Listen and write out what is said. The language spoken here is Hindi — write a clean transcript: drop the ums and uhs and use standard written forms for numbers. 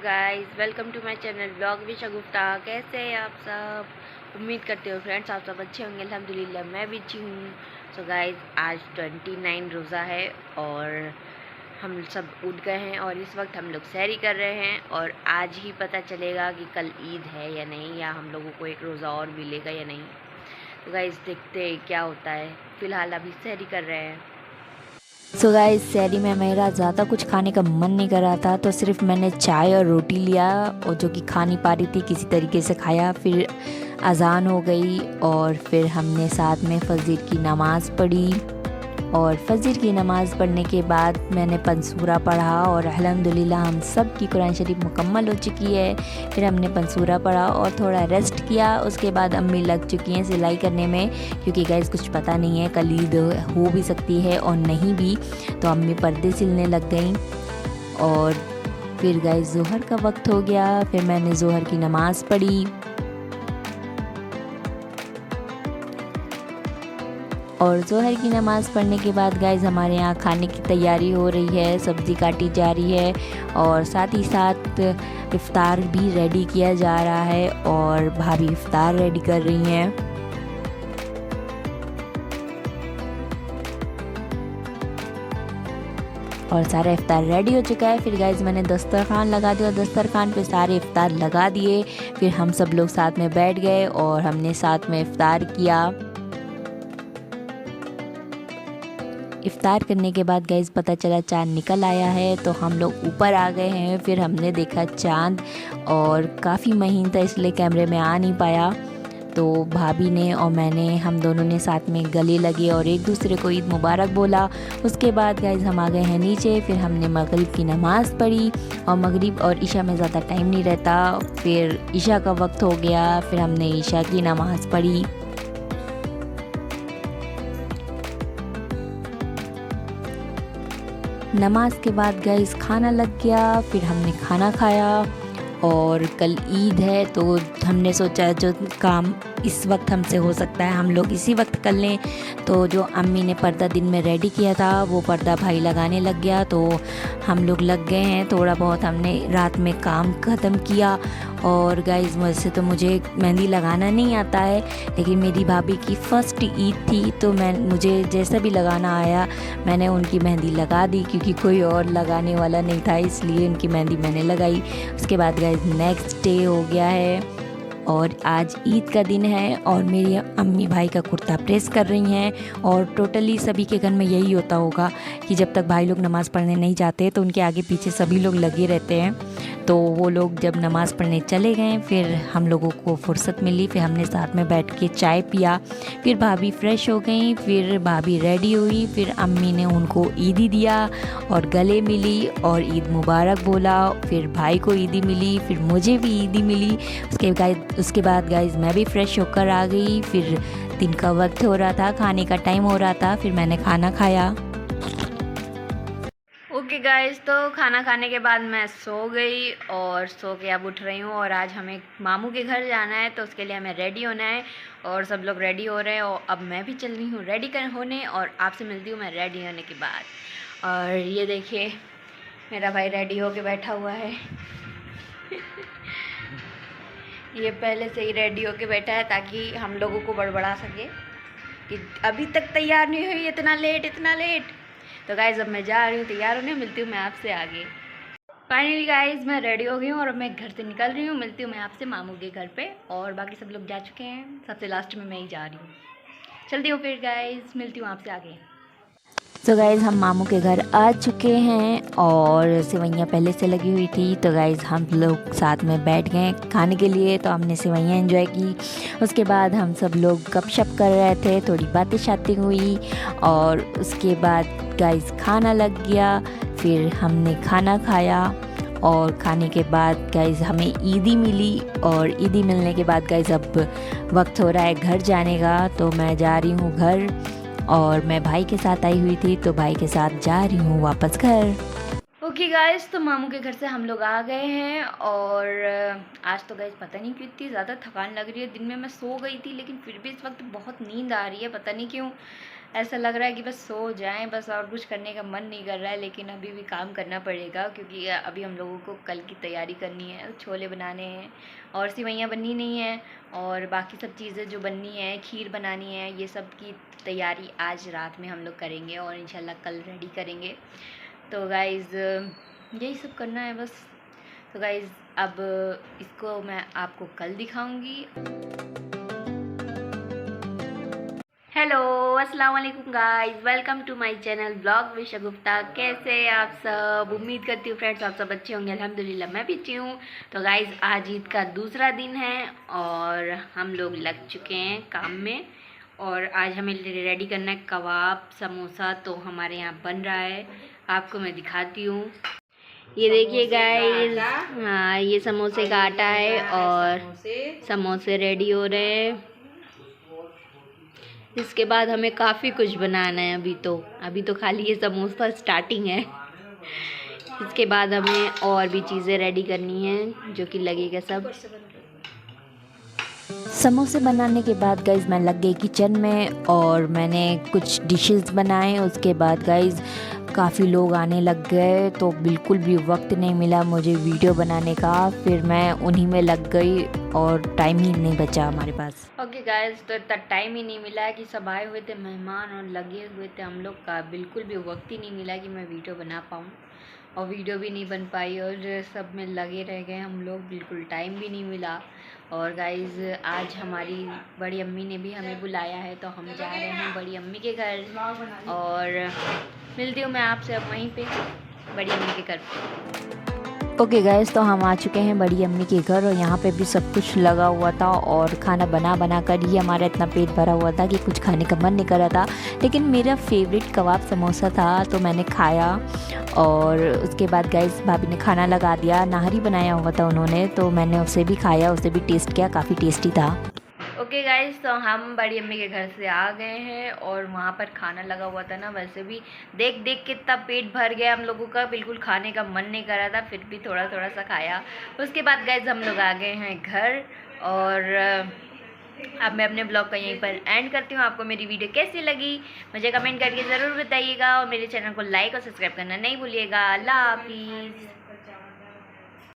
Guys, welcome to my channel blog with Shagufta. कैसे हैं आप सब? उम्मीद करते हो फ्रेंड्स आप सब अच्छे होंगे। अल्हम्दुलिल्लाह मैं भी अच्छी हूँ। सो गाइस, आज 29 रोज़ा है और हम सब उठ गए हैं और इस वक्त हम लोग सैरी कर रहे हैं। और आज ही पता चलेगा कि कल ईद है या नहीं, या हम लोगों को एक रोज़ा और मिलेगा या नहीं। तो गाइस देखते हैं क्या होता है। फ़िलहाल अभी सैरी कर रहे हैं। सो गाइस, सैरी में मेरा ज़्यादा कुछ खाने का मन नहीं कर रहा था, तो सिर्फ मैंने चाय और रोटी लिया और जो कि खा नहीं पा रही थी, किसी तरीके से खाया। फिर अज़ान हो गई और फिर हमने साथ में फजर की नमाज़ पढ़ी। और फजर की नमाज़ पढ़ने के बाद मैंने पंसूरा पढ़ा और अल्हम्दुलिल्लाह हम सब की कुरान शरीफ मुकम्मल हो चुकी है। फिर हमने पंसूरा पढ़ा और थोड़ा रेस्ट किया। उसके बाद अम्मी लग चुकी हैं सिलाई करने में, क्योंकि गाइस कुछ पता नहीं है, कल ईद हो भी सकती है और नहीं भी। तो अम्मी पर्दे सिलने लग गई। और फिर गाइस ज़ोहर का वक्त हो गया। फिर मैंने ज़ोहर की नमाज़ पढ़ी और ज़ोहर की नमाज़ पढ़ने के बाद गाइस हमारे यहाँ खाने की तैयारी हो रही है, सब्ज़ी काटी जा रही है और साथ ही साथ इफ़्तार भी रेडी किया जा रहा है और भाभी इफ़्तार रेडी कर रही हैं। और सारा इफ़्तार रेडी हो चुका है। फिर गाइस मैंने दस्तरखान लगा दिया और दस्तरखान पे सारे इफ़्तार लगा दिए। फिर हम सब लोग साथ में बैठ गए और हमने साथ में इफ़्तार किया। इफ़्तार करने के बाद गाइस पता चला चाँद निकल आया है, तो हम लोग ऊपर आ गए हैं। फिर हमने देखा चाँद और काफ़ी महीन था, इसलिए कैमरे में आ नहीं पाया। तो भाभी ने और मैंने, हम दोनों ने साथ में गले लगे और एक दूसरे को ईद मुबारक बोला। उसके बाद गाइस हम आ गए हैं नीचे। फिर हमने मगरिब की नमाज़ पढ़ी और मगरिब और ईशा में ज़्यादा टाइम नहीं रहता। फिर ईशा का वक्त हो गया, फिर हमने ईशा की नमाज़ पढ़ी। नमाज के बाद गाइस खाना लग गया। फिर हमने खाना खाया और कल ईद है, तो हमने सोचा जो काम इस वक्त हमसे हो सकता है हम लोग इसी वक्त कर लें। तो जो अम्मी ने पर्दा दिन में रेडी किया था, वो पर्दा भाई लगाने लग गया, तो हम लोग लग गए हैं। थोड़ा बहुत हमने रात में काम ख़त्म किया। और गाइस वैसे तो मुझे मेहंदी लगाना नहीं आता है, लेकिन मेरी भाभी की फ़र्स्ट ईद थी, तो मुझे जैसा भी लगाना आया मैंने उनकी मेहंदी लगा दी, क्योंकि कोई और लगाने वाला नहीं था, इसलिए उनकी मेहंदी मैंने लगाई। उसके बाद गाइस नेक्स्ट डे हो गया है और आज ईद का दिन है और मेरी अम्मी भाई का कुर्ता प्रेस कर रही हैं। और टोटली सभी के घर में यही होता होगा कि जब तक भाई लोग नमाज़ पढ़ने नहीं जाते तो उनके आगे पीछे सभी लोग लगे रहते हैं। तो वो लोग जब नमाज़ पढ़ने चले गए, फिर हम लोगों को फुर्सत मिली। फिर हमने साथ में बैठ के चाय पिया। फिर भाभी फ़्रेश हो गई, फिर भाभी रेडी हुई। फिर अम्मी ने उनको ईदी दिया और गले मिली और ईद मुबारक बोला। फिर भाई को ईदी मिली, फिर मुझे भी ईदी मिली। उसके बाद गाइस मैं भी फ़्रेश होकर आ गई। फिर दिन का वक्त हो रहा था, खाने का टाइम हो रहा था। फिर मैंने खाना खाया। ओके गाइस, तो खाना खाने के बाद मैं सो गई और सो के अब उठ रही हूँ। और आज हमें मामू के घर जाना है, तो उसके लिए हमें रेडी होना है और सब लोग रेडी हो रहे हैं। और अब मैं भी चल रही हूँ रेडी कर होने, और आपसे मिलती हूँ मैं रेडी होने के बाद। और ये देखिए मेरा भाई रेडी होके बैठा हुआ है। ये पहले से ही रेडी होके बैठा है ताकि हम लोगों को बड़बड़ा सके कि अभी तक तैयार नहीं हुई, इतना लेट इतना लेट। तो गाइज़ अब मैं जा रही हूँ तैयार होने, मिलती हूँ मैं आपसे आगे। फाइनली गाइज़ मैं रेडी हो गई हूँ और अब मैं घर से निकल रही हूँ। मिलती हूँ मैं आपसे मामू के घर पे, और बाकी सब लोग जा चुके हैं, सबसे लास्ट में मैं ही जा रही हूँ। चलती हूँ फिर गाइज़, मिलती हूँ आपसे आगे। तो गाइज़ हम मामू के घर आ चुके हैं और सेवइयाँ पहले से लगी हुई थी। तो गाइज़ हम लोग साथ में बैठ गए खाने के लिए, तो हमने सेवइयाँ एंजॉय की। उसके बाद हम सब लोग गपशप कर रहे थे, थोड़ी बातें शातें हुई और उसके बाद गाइज़ खाना लग गया। फिर हमने खाना खाया और खाने के बाद गाइज़ हमें ईदी मिली। और ईदी मिलने के बाद गाइज़ अब वक्त हो रहा है घर जाने का, तो मैं जा रही हूँ घर। और मैं भाई के साथ आई हुई थी, तो भाई के साथ जा रही हूँ वापस घर। ओके गाइस, तो मामू के घर से हम लोग आ गए हैं। और आज तो गाइस पता नहीं क्यों इतनी ज़्यादा थकान लग रही है। दिन में मैं सो गई थी, लेकिन फिर भी इस वक्त बहुत नींद आ रही है, पता नहीं क्यों। ऐसा लग रहा है कि बस सो जाएं बस, और कुछ करने का मन नहीं कर रहा है। लेकिन अभी भी काम करना पड़ेगा क्योंकि अभी हम लोगों को कल की तैयारी करनी है। छोले बनाने हैं और सेवइयाँ बननी नहीं है, और बाकी सब चीज़ें जो बननी है, खीर बनानी है, ये सब की तैयारी आज रात में हम लोग करेंगे और इंशाल्लाह कल रेडी करेंगे। तो गाइज़ यही सब करना है बस। तो गाइज़ अब इसको मैं आपको कल दिखाऊंगी। हेलो, अस्सलाम वालेकुम guys, welcome to my channel blog with Shagufta. कैसे हैं आप सब? उम्मीद करती हूँ फ्रेंड्स आप सब अच्छे होंगे। अल्हम्दुलिल्लाह मैं भी अच्छी हूँ। तो गाइस आज ईद का दूसरा दिन है और हम लोग लग चुके हैं काम में, और आज हमें रेडी करना है कबाब समोसा। तो हमारे यहाँ बन रहा है, आपको मैं दिखाती हूँ। ये देखिए गाइस, हाँ ये समोसे का आटा है और समोसे रेडी हो रहे हैं। इसके बाद हमें काफ़ी कुछ बनाना है। अभी तो खाली ये समोसा स्टार्टिंग है। इसके बाद हमें और भी चीज़ें रेडी करनी है जो कि लगेगा सब। समोसे बनाने के बाद गाइज़ मैं लग गई किचन में और मैंने कुछ डिशेस बनाए। उसके बाद गाइज़ काफ़ी लोग आने लग गए तो बिल्कुल भी वक्त नहीं मिला मुझे वीडियो बनाने का। फिर मैं उन्हीं में लग गई और टाइम ही नहीं बचा हमारे पास। ओके गाइस, तो इतना टाइम ही नहीं मिला कि सब आए हुए थे मेहमान और लगे हुए थे हम लोग का, बिल्कुल भी वक्त ही नहीं मिला कि मैं वीडियो बना पाऊँ, और वीडियो भी नहीं बन पाई और सब में लगे रह गए हम लोग, बिल्कुल टाइम भी नहीं मिला। और गाइज़ आज हमारी बड़ी अम्मी ने भी हमें बुलाया है तो हम जा रहे हैं बड़ी अम्मी के घर, और मिलती हूँ मैं आपसे अब वहीं पे बड़ी अम्मी के घर पे। ओके गाइस, तो हम आ चुके हैं बड़ी अम्मी के घर और यहाँ पे भी सब कुछ लगा हुआ था और खाना बना कर ही हमारा इतना पेट भरा हुआ था कि कुछ खाने का मन नहीं कर रहा था। लेकिन मेरा फेवरेट कबाब समोसा था तो मैंने खाया, और उसके बाद गाइस भाभी ने खाना लगा दिया, नाहरी बनाया हुआ था उन्होंने, तो मैंने उसे भी खाया, उसे भी टेस्ट किया, काफ़ी टेस्टी था। ओके गाइस, तो हम बड़ी अम्मी के घर से आ गए हैं और वहाँ पर खाना लगा हुआ था ना, वैसे भी देख देख के इतना पेट भर गया हम लोगों का, बिल्कुल खाने का मन नहीं कर रहा था, फिर भी थोड़ा थोड़ा सा खाया। उसके बाद गाइस हम लोग आ गए हैं घर, और अब मैं अपने ब्लॉग का यहीं पर एंड करती हूँ। आपको मेरी वीडियो कैसी लगी मुझे कमेंट करके ज़रूर बताइएगा, और मेरे चैनल को लाइक और सब्सक्राइब करना नहीं भूलिएगा। अल्लाह हाफिज़।